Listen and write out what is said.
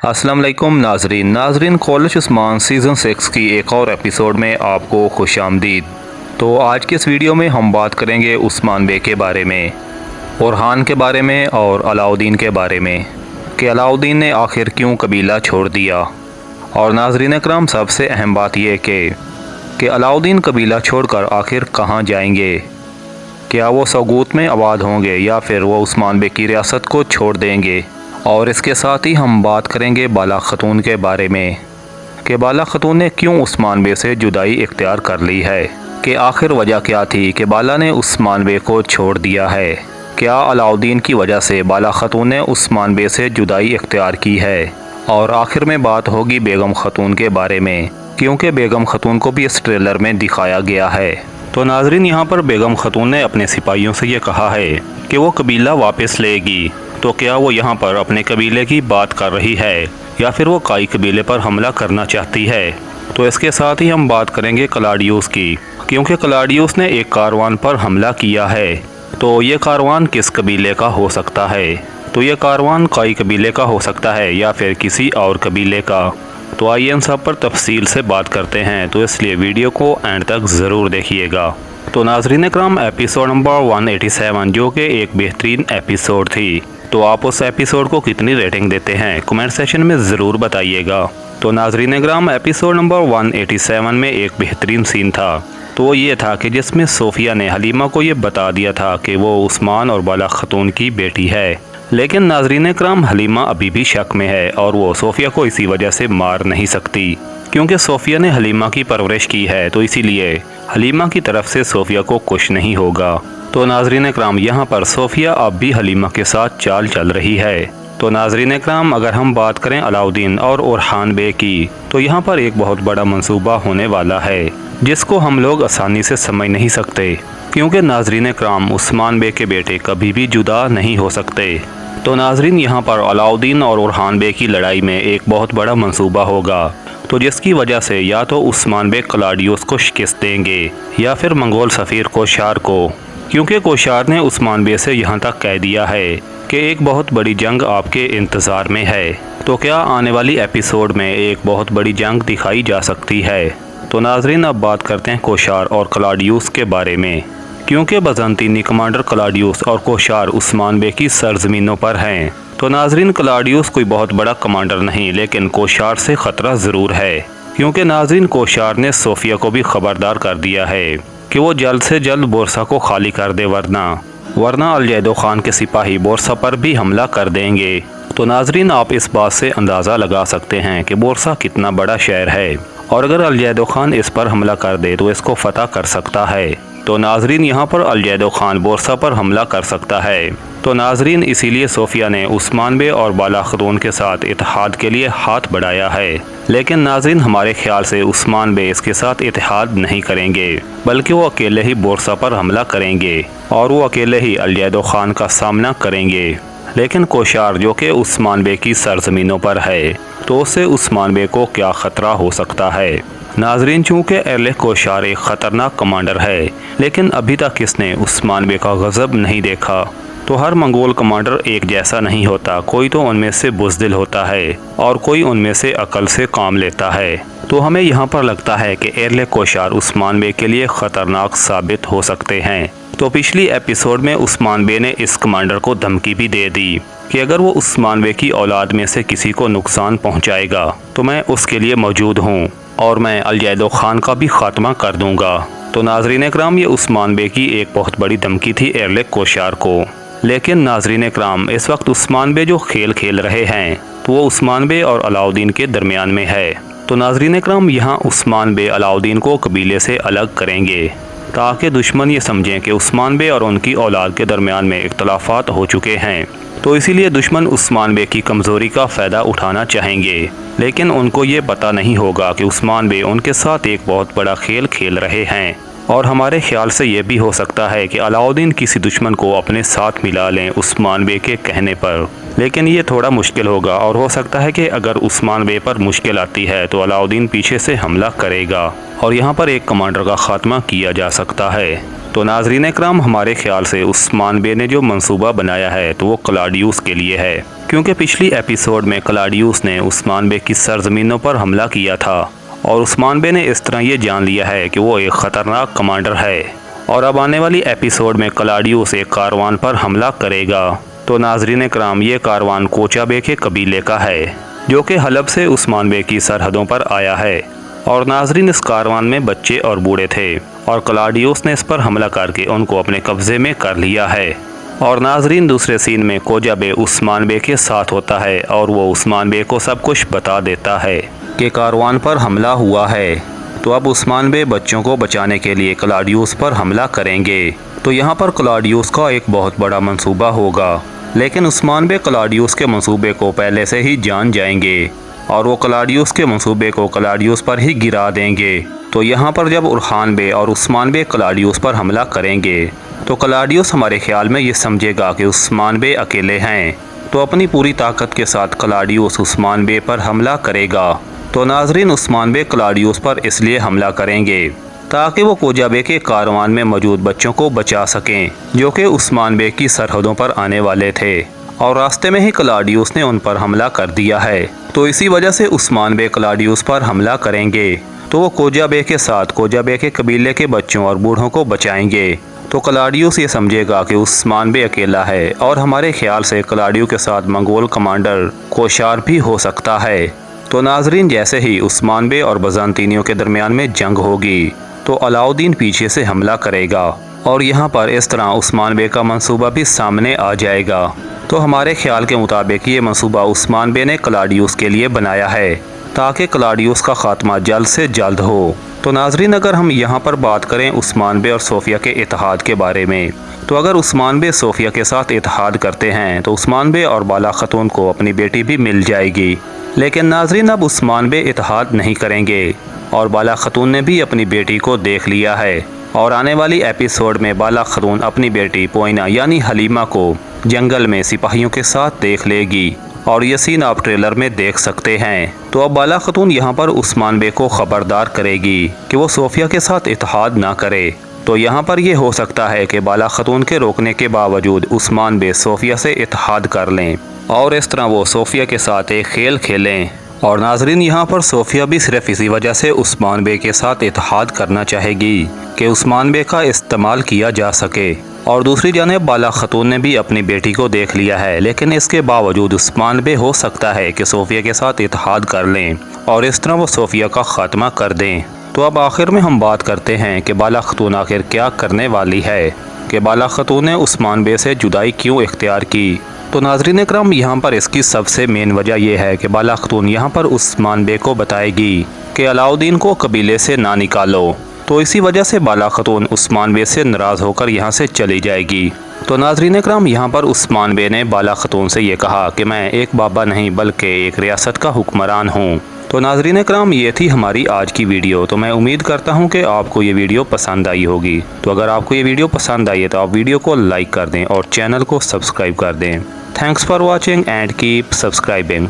अस्सलाम वालेकुम नाजरीन कॉलेज उस्मान सीज़न 6 की एक और एपिसोड में आपको खुश आमदीद। तो आज के इस वीडियो में हम बात करेंगे उस्मान बे के बारे में, ओरहान के बारे में और अलाउद्दीन के बारे में कि अलाउद्दीन ने आखिर क्यों कबीला छोड़ दिया। और नाजरीन इकराम, सबसे अहम बात यह कि अलाउद्दीन कबीला छोड़कर आखिर कहाँ जाएंगे। क्या वो सगूत में आबाद होंगे या फिर वो उस्मान बे की रियासत को छोड़ देंगे। और इसके साथ ही हम बात करेंगे बाला खतून के बारे में कि बाला खतून ने क्यों उस्मान बे से जुदाई इख्तियार कर ली है, कि आखिर वजह क्या थी कि बाला ने उस्मान बे को छोड़ दिया है। क्या अलाउद्दीन की वजह से बाला खतून ने उस्मान बे से जुदाई इख्तियार की है। और आखिर में बात होगी बेगम खतून के बारे में, क्योंकि बेगम खतून को भी इस ट्रेलर में दिखाया गया है। तो नाजरीन, यहाँ पर बेगम खतून ने अपने सिपाहियों से ये कहा है कि वो कबीला वापस लेगी। तो क्या वो यहाँ पर अपने कबीले की बात कर रही है या फिर वो काई कबीले पर हमला करना चाहती है। तो इसके साथ ही हम बात करेंगे क्लाडियोस की, क्योंकि क्लाडियोस ने एक कारवान पर हमला किया है। तो ये कारवान किस कबीले का हो सकता है। तो ये कारवान काई कबीले का हो सकता है या फिर किसी और कबीले का। तो आइए इन सब पर तफसील से बात करते हैं, तो इसलिए वीडियो को एंड तक ज़रूर देखिएगा। तो नाजरीन इकराम, एपिसोड नंबर 187 जो कि एक बेहतरीन एपिसोड थी, तो आप उस एपिसोड को कितनी रेटिंग देते हैं कमेंट सेशन में ज़रूर बताइएगा। तो नाजरीन इकराम, एपिसोड नंबर 187 में एक बेहतरीन सीन था। तो वो ये था कि जिसमें सोफिया ने हलीमा को ये बता दिया था कि वो उस्मान और बाला खतून की बेटी है। लेकिन नाजरीन इकराम, हलीमा अभी भी शक में है और वो सोफिया को इसी वजह से मार नहीं सकती, क्योंकि सोफिया ने हलीमा की परवरिश की है। तो इसीलिए हलीमा की तरफ से सोफिया को कुछ नहीं होगा। तो नाजरीन इकराम, यहाँ पर सोफिया अब भी हलीमा के साथ चाल चल रही है। तो नाजरीन इकराम, अगर हम बात करें अलाउद्दीन और ओरहान बे की, तो यहाँ पर एक बहुत बड़ा मंसूबा होने वाला है जिसको हम लोग आसानी से समझ नहीं सकते, क्योंकि नाजरीन इकराम, उस्मान बे के बेटे कभी भी जुदा नहीं हो सकते। तो नाजरीन, यहाँ पर अलाउद्दीन और ओरहान बे की लड़ाई में एक बहुत बड़ा मंसूबा होगा, तो जिसकी वजह से या तो उस्मान बे क्लाडियोस को शिकस्त देंगे या फिर मंगोल सफ़ीर कोशार को, क्योंकि कोशार ने उस्मान बे से यहाँ तक कह दिया है कि एक बहुत बड़ी जंग आपके इंतज़ार में है। तो क्या आने वाली एपिसोड में एक बहुत बड़ी जंग दिखाई जा सकती है। तो नाजरीन, अब बात करते हैं कोशार और क्लाडियोस के बारे में, क्योंकि बज़ंतीनी कमांडर क्लाडियोस और कोशार उस्मान बे की सरजमीनों पर हैं। तो नाजरीन, क्लाडियोस कोई बहुत बड़ा कमांडर नहीं, लेकिन कोशार से ख़तरा ज़रूर है, क्योंकि नाजरीन कोशार ने सोफिया को भी खबरदार कर दिया है कि वो जल्द से जल्द बोरसा को खाली कर दे, वरना अलजैदो खान के सिपाही बोरसा पर भी हमला कर देंगे। तो नाजरीन, आप इस बात से अंदाज़ा लगा सकते हैं कि बोरसा कितना बड़ा शहर है, और अगर अलजैदो खान इस पर हमला कर दे तो इसको फतह कर सकता है। तो नाजरीन, यहाँ पर अलजैदो खान बोरसा पर हमला कर सकता है। तो नाजरीन, इसीलिए सोफिया ने उस्मान बे और बाला खतून के साथ इत्तेहाद के लिए हाथ बढ़ाया है। लेकिन नाजरीन, हमारे ख्याल से उस्मान बे इसके साथ इत्तेहाद नहीं करेंगे, बल्कि वो अकेले ही बोरसा पर हमला करेंगे और वो अकेले ही अलजैदो खान का सामना करेंगे। लेकिन कोशार, जो कि उस्मान बे की सरजमीनों पर है, तो उससे उस्मान बे को क्या ख़तरा हो सकता है। नाजरीन, चूँकि एरले कोशार एक ख़तरनाक कमांडर है, लेकिन अभी तक इसने उस्मान बे का गज़ब नहीं देखा। तो हर मंगोल कमांडर एक जैसा नहीं होता, कोई तो उनमें से बुज़दिल होता है और कोई उनमें से अकल से काम लेता है। तो हमें यहाँ पर लगता है कि एरले कोशार उस्मान बे के लिए ख़तरनाक साबित हो सकते हैं। तो पिछली एपिसोड में उस्मान बे ने इस कमांडर को धमकी भी दे दी कि अगर वो उस्मान बे की औलाद में से किसी को नुकसान पहुँचाएगा तो मैं उसके लिए मौजूद हूँ और मैं अलजैदो खान का भी खात्मा कर दूँगा। तो नाजरीन इकराम, ये उस्मान बे की एक बहुत बड़ी धमकी थी एरले कोशार को। लेकिन नाजरीन इकराम, इस वक्त उस्मान बे जो खेल रहे हैं तो वो उस्मान बे और अलाउद्दीन के दरमियान में है। तो नाजरीन इकराम, यहाँ उस्मान बे अलाउद्दीन को कबीले से अलग करेंगे ताकि दुश्मन ये समझें कि उस्मान बे और उनकी औलाद के दरमियान में इख्तलाफात हो चुके हैं। तो इसीलिए दुश्मन उस्मान बे की कमज़ोरी का फ़ायदा उठाना चाहेंगे, लेकिन उनको ये पता नहीं होगा कि उस्मान बे उनके साथ एक बहुत बड़ा खेल रहे हैं। और हमारे ख्याल से ये भी हो सकता है कि अलाउद्दीन किसी दुश्मन को अपने साथ मिला लें उस्मान बे के कहने पर, लेकिन ये थोड़ा मुश्किल होगा और हो सकता है कि अगर उस्मान बे पर मुश्किल आती है तो अलाउद्दीन पीछे से हमला करेगा और यहाँ पर एक कमांडर का खात्मा किया जा सकता है। तो नाजरीन इकराम, हमारे ख्याल से उस्मान बे ने जो मंसूबा बनाया है तो वो क्लाडियोस के लिए है, क्योंकि पिछली एपिसोड में क्लाडियस ने उस्मान बे की सरजमीनों पर हमला किया था और उस्मान बे ने इस तरह ये जान लिया है कि वो एक ख़तरनाक कमांडर है और अब आने वाली एपिसोड में क्लाडियस एक कारवान पर हमला करेगा। तो नाजरीन कराम, ये कारवान कोचा बे के कबीले का है जो कि हलब से उस्मान बे की सरहदों पर आया है। और नाजरीन, इस कारवान में बच्चे और बूढ़े थे और क्लाडियस ने इस पर हमला करके उनको अपने कब्जे में कर लिया है। और नाजरीन, दूसरे सीन में कोचा बे उस्मान बे के साथ होता है और वो उस्मान बे को सब कुछ बता देता है कि कारवान पर हमला हुआ है। तो अब उस्मान बे बच्चों को बचाने के लिए क्लाडियस पर हमला करेंगे। तो यहाँ पर क्लाडियस का एक बहुत बड़ा मंसूबा होगा, लेकिन उस्मान बे क्लाडियस के मंसूबे को पहले से ही जान जाएंगे और वो क्लाडियस के मंसूबे को क्लाडियस पर ही गिरा देंगे। तो यहाँ पर जब उरहान बे और उस्मान बे क्लाडियस पर हमला करेंगे तो क्लाडियस हमारे ख्याल में ये समझेगा कि उस्मान बे अकेले हैं, तो अपनी पूरी ताकत के साथ क्लाडियस उस्मान बे पर हमला करेगा। तो नाजरीन, उस्मान बे क्लाडियस पर इसलिए हमला करेंगे ताकि वो कोचा बे के कारवान में मौजूद बच्चों को बचा सकें जो कि उस्मान बे की सरहदों पर आने वाले थे और रास्ते में ही क्लाडियस ने उन पर हमला कर दिया है। तो इसी वजह से उस्मान बे क्लाडियस पर हमला करेंगे तो वो कोचा बे के साथ कोचा बे के कबीले के बच्चों और बूढ़ों को बचाएंगे। तो क्लाडियस ये समझेगा कि उस्मान बे अकेला है और हमारे ख्याल से क्लाडियस के साथ मंगोल कमांडर कोशार भी हो सकता है। तो नाजरीन, जैसे ही उस्मान बे और बजांतीनियों के दरमियान में जंग होगी तो अलाउद्दीन पीछे से हमला करेगा और यहाँ पर इस तरह उस्मान बे का मंसूबा भी सामने आ जाएगा। तो हमारे ख्याल के मुताबिक ये मंसूबा उस्मान बे ने क्लाडियस के लिए बनाया है ताकि क्लाडियस का खात्मा जल्द से जल्द हो। तो नाजरीन, अगर हम यहाँ पर बात करें उस्मान बे और सोफिया के इत्तेहाद के बारे में, तो अगर उस्मान बे सोफिया के साथ इत्तेहाद करते हैं तो उस्मान बे और बाला खतून को अपनी बेटी भी मिल जाएगी। लेकिन नाजरीन, अब उस्मान बे इत्तेहाद नहीं करेंगे और बाला खतून ने भी अपनी बेटी को देख लिया है और आने वाली एपिसोड में बाला खतून अपनी बेटी पोइना यानी हलीमा को जंगल में सिपाहियों के साथ देख लेगी और ये सीन आप ट्रेलर में देख सकते हैं। तो अब बाला खतून यहाँ पर उस्मान बे को खबरदार करेगी कि वो सोफिया के साथ इत्तेहाद ना करे। तो यहाँ पर ये हो सकता है कि बाला खतून के रोकने के बावजूद उस्मान बे सोफिया से इत्तेहाद कर लें और इस तरह वो सोफिया के साथ एक खेल खेलें। और नाजरीन, यहाँ पर सोफिया भी सिर्फ इसी वजह से उस्मान बे के साथ इत्तेहाद करना चाहेगी कि उस्मान बे का इस्तेमाल किया जा सके। और दूसरी जानिब बाला खतून ने भी अपनी बेटी को देख लिया है, लेकिन इसके बावजूद उस्मान बे हो सकता है कि सोफिया के साथ इत्तेहाद कर लें और इस तरह वो सोफिया का खात्मा कर दें। तो अब आखिर में हम बात करते हैं कि बाला खतून आखिर क्या करने वाली है, कि बाला खतून ने उस्मान बे से जुदाई क्यों इख्तियार की। तो नाजरीन इकराम, यहाँ पर इसकी सबसे मेन वजह यह है कि बाला खतून यहाँ पर उस्मान बे को बताएगी कि अलाउद्दीन को कबीले से ना निकालो। तो इसी वजह से बाला खतून उस्मान बे से नाराज़ होकर यहाँ से चली जाएगी। तो नाजरीन इकराम, यहाँ पर उस्मान बे ने बाला खतून से ये कहा कि मैं एक बाबा नहीं बल्कि एक रियासत का हुक्मरान हूँ। तो नाजरीन इकराम, ये थी हमारी आज की वीडियो। तो मैं उम्मीद करता हूँ कि आपको ये वीडियो पसंद आई होगी। तो अगर आपको ये वीडियो पसंद आई है तो आप वीडियो को लाइक कर दें और चैनल को सब्सक्राइब कर दें। Thanks for watching and keep subscribing.